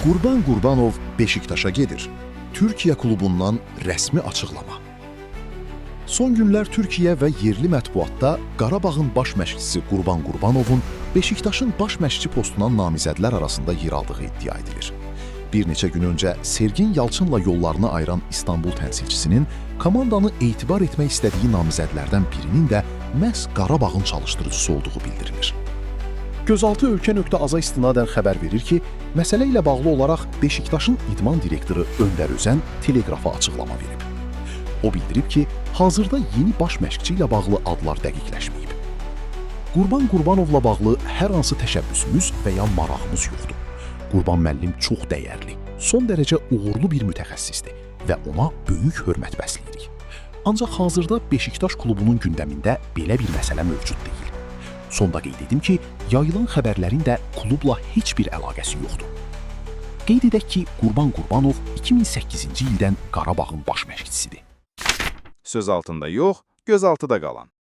Qurban Qurbanov Beşiktaşa gedir. Türkiyə klubundan rəsmi açıqlama. Son günlər Türkiyə və yerli mətbuatda Qarabağın baş məşqçisi Qurban Qurbanovun Beşiktaşın baş məşqçi postuna namizədlər arasında yer aldığı iddia edilir. Bir neçə gün öncə Sergin Yalçınla yollarını ayıran İstanbul təmsilçisinin komandanı etibar etmək istədiyi namizədlərdən birinin də məhz Qarabağın çalışdırıcısı olduğu bildirilir. Gözaltı Ölkə.az-a istinadən xəbər verir ki, məsələ ilə bağlı olaraq Beşiktaşın idman direktoru Öndər Özən teleqrafa açıqlama verib. O bildirib ki, hazırda yeni baş məşqçi ilə bağlı adlar dəqiqləşməyib. Qurban Qurbanovla bağlı hər hansı təşəbbüsümüz və ya marağımız yoxdur. Qurban müəllim çox dəyərli, son dərəcə uğurlu bir mütəxəssisdir və ona böyük hörmət bəsləyirik. Ancaq hazırda Beşiktaş klubunun gündəmində belə bir məsələ mövcud deyil. Sonda qeyd edim ki, yayılan xəbərlərin də klubla heç bir əlaqəsi yoxdur. Qeyd edək ki, Qurban Qurbanov 2008-ci ildən Qarabağın baş məşqçisidir. Söz altında yox, göz altıda qalan.